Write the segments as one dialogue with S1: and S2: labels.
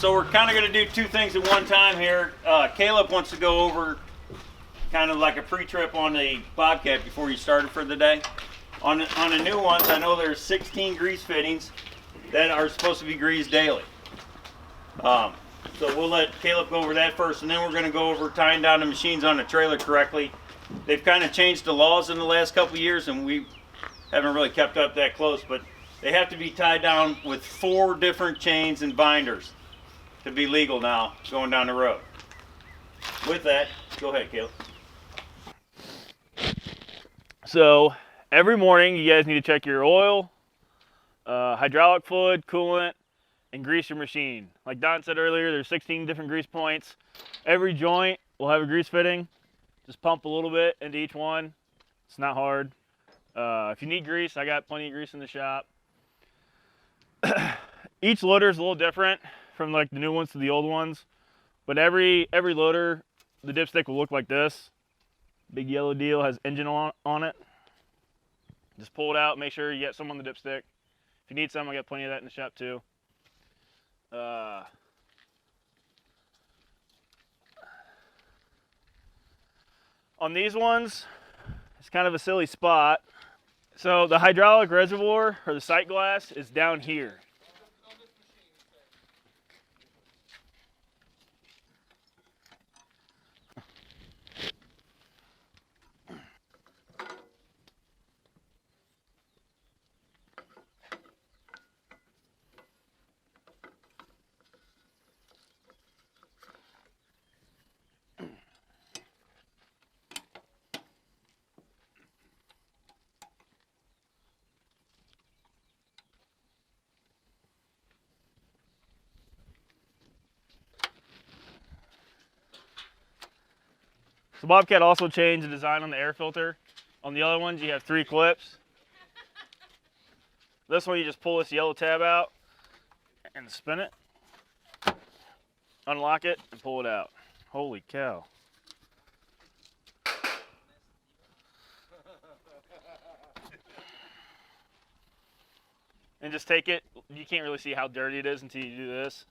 S1: So we're kind of going to do two things at one time here. Caleb wants to go over kind of like a pre-trip on the Bobcat before you started for the day. On the new ones, I know there's 16 grease fittings that are supposed to be greased daily. So we'll let Caleb go over that first, and then we're going to go over tying down the machines on the trailer correctly. They've kind of changed the laws in the last couple of years, and we haven't really kept up that close, but they have to be tied down with 4 different chains and binders to be legal now going down the road. With that, go ahead, Caleb.
S2: So every morning you guys need to check your oil, hydraulic fluid, coolant, and grease your machine. Like Don said earlier, there's 16 different grease points. Every joint will have a grease fitting. Just pump a little bit into each one. It's not hard. If you need grease, I got plenty of grease in the shop. Each loader is a little different from like the new ones to the old ones, but every loader, the dipstick will look like this. Big yellow deal has engine on it. Just pull it out, make sure you get some on the dipstick. If you need some, I got plenty of that in the shop too. On these ones, it's kind of a silly spot. So the hydraulic reservoir or the sight glass is down here. So Bobcat also changed the design on the air filter. On the other ones, you have 3 clips. This one, you just pull this yellow tab out and spin it, unlock it, and pull it out. Holy cow. And just take it. You can't really see how dirty it is until you do this.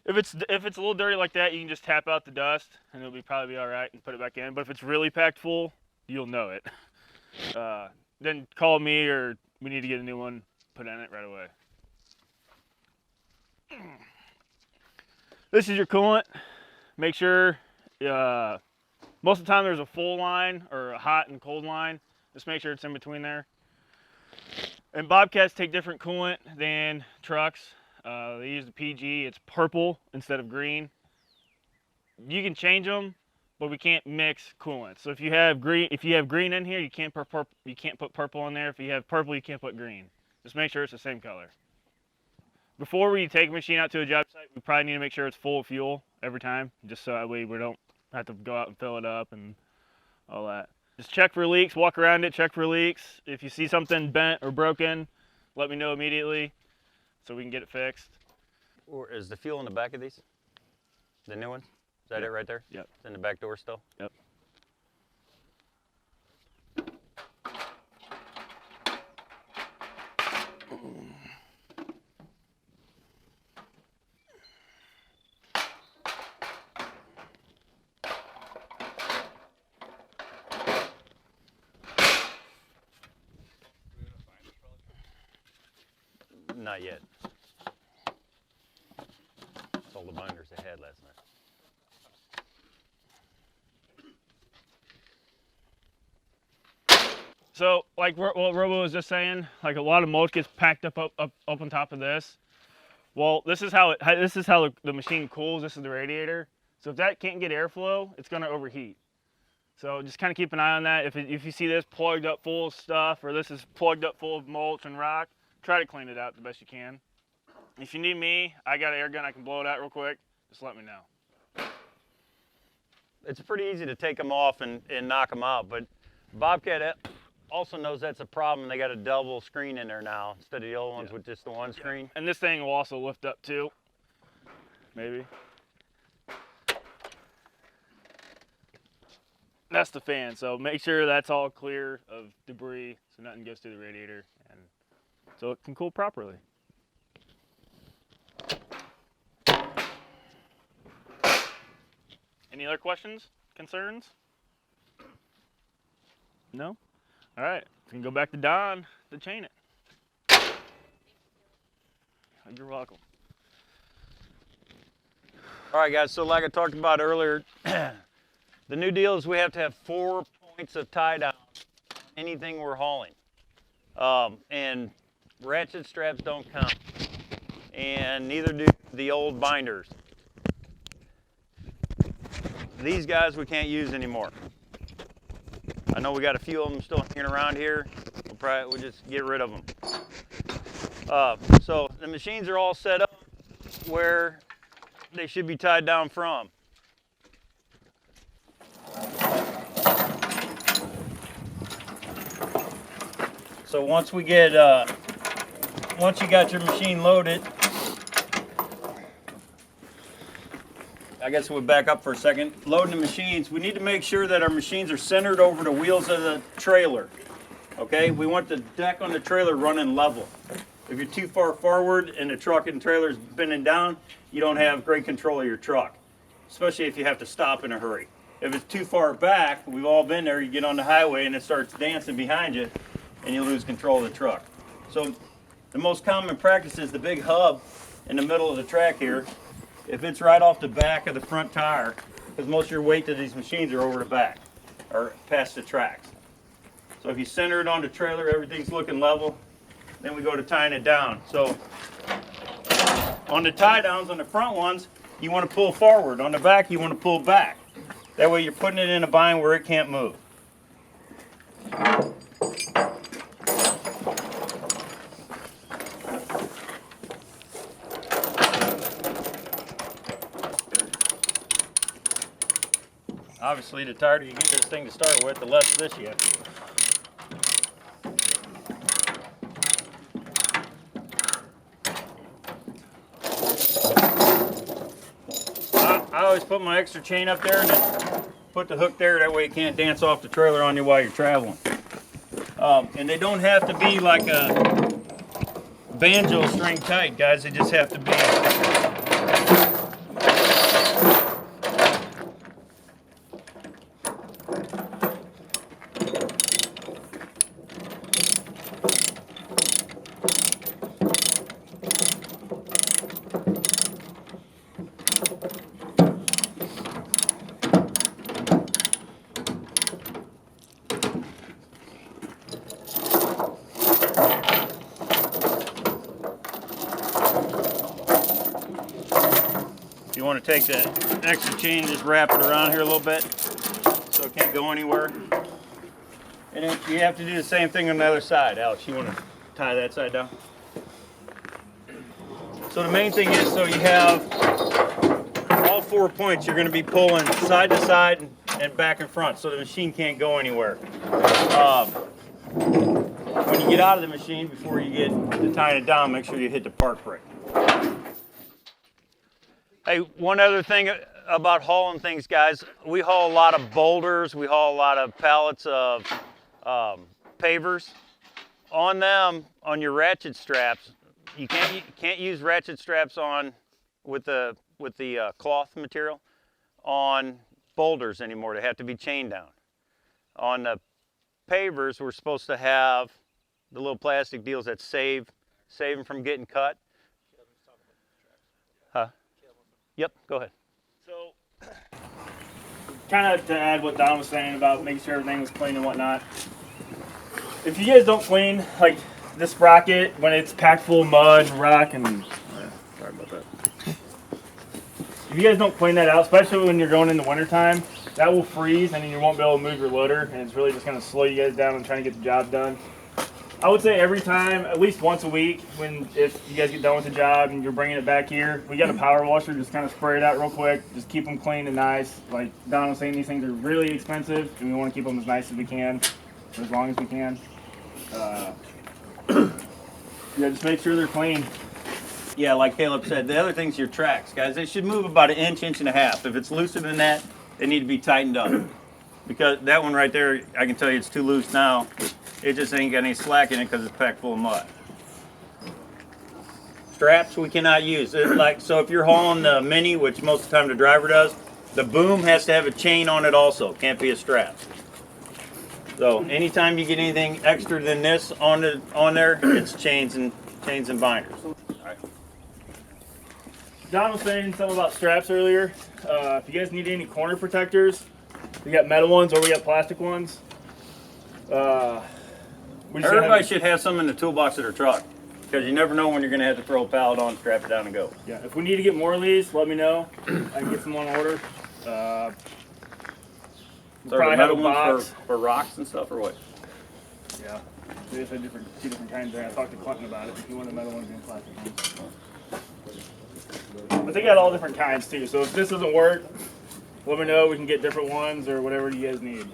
S2: If it's a little dirty like that, you can just tap out the dust and it'll probably be all right and put it back in. But if it's really packed full, you'll know it. Then call me or we need to get a new one put in it right away. This is your coolant. Make sure, most of the time there's a full line or a hot and cold line. Just make sure it's in between there. And Bobcats take different coolant than trucks. They use the PG, it's purple instead of green. You can change them, but we can't mix coolant. So if you have green in here, you can't put purple in there. If you have purple, you can't put green. Just make sure it's the same color. Before we take a machine out to a job site, we probably need to make sure it's full of fuel every time, just so that way we don't have to go out and fill it up and all that. Just check for leaks, walk around it, check for leaks. If you see something bent or broken, let me know immediately so we can get it fixed.
S3: Or is the fuel in the back of these? The new ones? Is that it right there?
S2: Yep.
S3: It's in the back door still?
S2: Yep.
S3: Not yet. Sold the binders they had last night.
S2: So, like what Robo was just saying, like a lot of mulch gets packed up on top of this. Well, this is how the machine cools. This is the radiator. So if that can't get airflow, it's going to overheat. So just kind of keep an eye on that. If you see this plugged up full of stuff, or this is plugged up full of mulch and rock, try to clean it out the best you can. If you need me, I got an air gun. I can blow it out real quick. Just let me know.
S3: It's pretty easy to take them off and knock them out, but Bobcat also knows that's a problem. They got a double screen in there now instead of the old ones with just the one screen.
S2: And this thing will also lift up too, maybe. That's the fan, so make sure that's all clear of debris so nothing goes through the radiator. And so it can cool properly. Any other questions, concerns? No? All right, we can go back to Don to chain it. You're welcome.
S3: All right, guys, so like I talked about earlier, the new deal is we have to have 4 points of tie down on anything we're hauling. And ratchet straps don't count, and neither do the old binders. These guys we can't use anymore. I know we got a few of them still hanging around here. We'll just get rid of them. So the machines are all set up where they should be tied down from.
S1: So once we get, once you got your machine loaded, I guess we'll back up for a second. Loading the machines, we need to make sure that our machines are centered over the wheels of the trailer. Okay, we want the deck on the trailer running level. If you're too far forward and the truck and trailer is bending down, you don't have great control of your truck, especially if you have to stop in a hurry. If it's too far back, we've all been there, you get on the highway and it starts dancing behind you and you lose control of the truck. So the most common practice is the big hub in the middle of the track here. If it's right off the back of the front tire, because most of your weight to these machines are over the back or past the tracks. So if you center it on the trailer, everything's looking level, then we go to tying it down. So on the tie downs, on the front ones, you want to pull forward. On the back, you want to pull back. That way you're putting it in a bind where it can't move. Obviously, the tighter you get this thing to start with, the less of this you have to do. I always put my extra chain up there and then put the hook there. That way it can't dance off the trailer on you while you're traveling. And they don't have to be like a banjo string tight, guys. They just have to be You want to take the extra chain and just wrap it around here a little bit so it can't go anywhere. And then you have to do the same thing on the other side. Alex, you want to tie that side down? So the main thing is, so you have all 4 points, you're going to be pulling side to side and back and front so the machine can't go anywhere. When you get out of the machine, before you get to tying it down, make sure you hit the park brake.
S3: Hey, one other thing about hauling things, guys. We haul a lot of boulders. We haul a lot of pallets of pavers. On them, on your ratchet straps, you can't use ratchet straps on with the cloth material on boulders anymore. They have to be chained down. On the pavers, we're supposed to have the little plastic deals that save them from getting cut. Huh? Yep, go ahead.
S2: So, kind of to add what Don was saying about making sure everything was clean and whatnot. If you guys don't clean, like this sprocket, when it's packed full of mud and rock and... sorry about that. If you guys don't clean that out, especially when you're going in the wintertime, that will freeze and then you won't be able to move your loader, and it's really just going to slow you guys down and trying to get the job done. I would say every time, at least once a week, if you guys get done with the job and you're bringing it back here, we got a power washer, just kind of spray it out real quick, just keep them clean and nice. Like Don was saying, these things are really expensive and we want to keep them as nice as we can, for as long as we can. Yeah, just make sure they're clean.
S1: Yeah, like Caleb said, the other thing's your tracks, guys. They should move about an inch, inch and a half. If it's looser than that, they need to be tightened up. Because that one right there, I can tell you it's too loose now. It just ain't got any slack in it because it's packed full of mud. Straps we cannot use. So if you're hauling the Mini, which most of the time the driver does, the boom has to have a chain on it also. Can't be a strap. So anytime you get anything extra than this on there, it's chains and binders.
S2: Don was saying something about straps earlier. If you guys need any corner protectors, we got metal ones or we got plastic ones.
S1: Everybody should have some in the toolbox of their truck, because you never know when you're going to have to throw a pallet on, strap it down, and go.
S2: Yeah, if we need to get more of these, let me know. I can get some on order.
S1: So
S2: probably
S1: the metal
S2: have a
S1: ones
S2: box.
S1: for rocks and stuff, or what?
S2: Yeah, we just had two different kinds there. I talked to Clinton about it. If you want the metal ones and plastic ones. But they got all different kinds too. So if this doesn't work, let me know. We can get different ones or whatever you guys need.